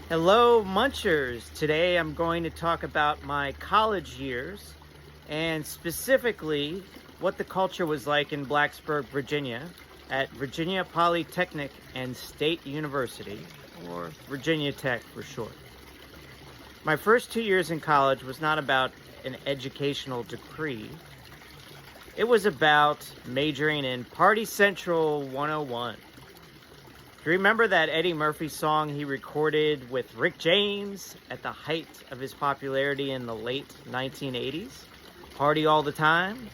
Hello, Munchers. Today I'm going to talk about my college years and specifically what the culture was like in Blacksburg, Virginia at Virginia Polytechnic and State University, or Virginia Tech for short. My first 2 years in college was not about an educational degree. It was about majoring in Party Central 101. Do you remember that Eddie Murphy song he recorded with Rick James at the height of his popularity in the late 1980s? Party All the Time?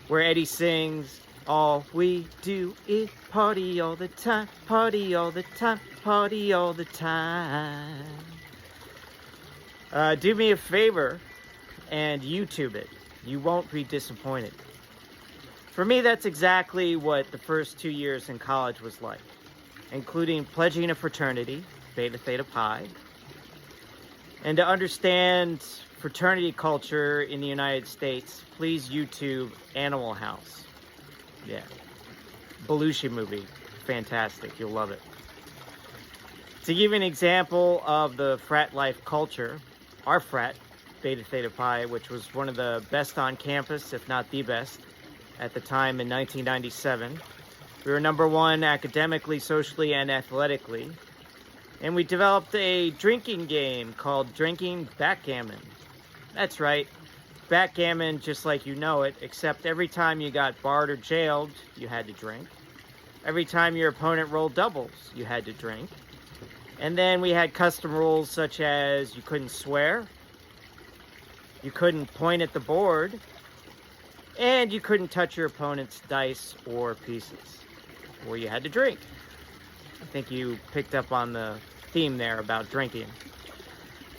Where Eddie sings, "All we do is party all the time, party all the time, party all the time." Do me a favor and YouTube it. You won't be disappointed. For me, that's exactly what the first 2 years in college was like, including pledging a fraternity, Beta Theta Pi. And to understand fraternity culture in the United States, please YouTube Animal House. Yeah. Belushi movie. Fantastic. You'll love it. To give an example of the frat life culture, our frat, Beta Theta Pi, which was one of the best on campus, if not the best, at the time in 1997, we were number one academically, socially, and athletically. And we developed a drinking game called Drinking Backgammon. That's right, backgammon just like you know it, except every time you got barred or jailed, you had to drink. Every time your opponent rolled doubles, you had to drink. And then we had custom rules such as you couldn't swear, you couldn't point at the board, and you couldn't touch your opponent's dice or pieces, or you had to drink. I think you picked up on the theme there about drinking.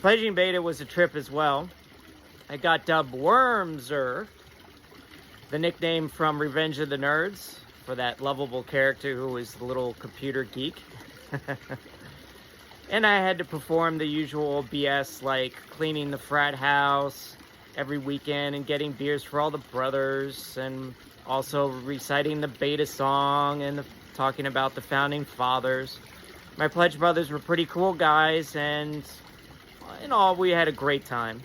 Pledging Beta was a trip as well. I got dubbed Wormser, the nickname from Revenge of the Nerds, for that lovable character who was the little computer geek. And I had to perform the usual BS like cleaning the frat house every weekend and getting beers for all the brothers, and also reciting the Beta song and talking about the founding fathers. My pledge brothers were pretty cool guys, and in all, we had a great time.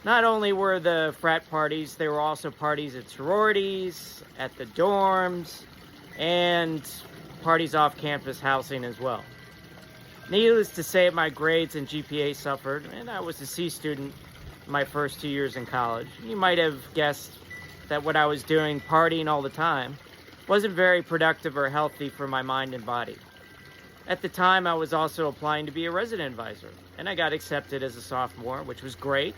Not only were the frat parties, there were also parties at sororities, at the dorms, and parties off campus housing as well. Needless to say, my grades and GPA suffered, and I was a C student my first 2 years in college. You might have guessed that what I was doing, partying all the time, wasn't very productive or healthy for my mind and body. At the time, I was also applying to be a resident advisor, and I got accepted as a sophomore, which was great.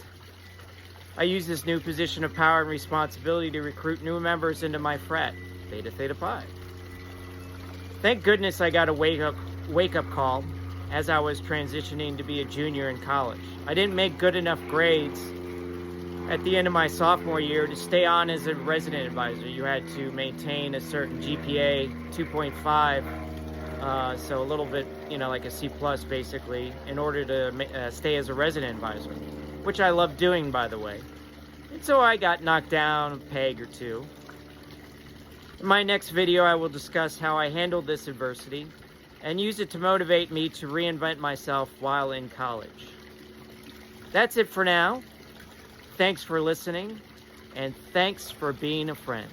I used this new position of power and responsibility to recruit new members into my frat, Beta Theta Pi. Thank goodness I got a wake-up call as I was transitioning to be a junior in college. I didn't make good enough grades at the end of my sophomore year to stay on as a resident advisor. You had to maintain a certain GPA, 2.5, so a little bit, like a C plus basically, in order to stay as a resident advisor, which I love doing, by the way. And so I got knocked down a peg or two. In my next video, I will discuss how I handled this adversity and use it to motivate me to reinvent myself while in college. That's it for now. Thanks for listening, and thanks for being a friend.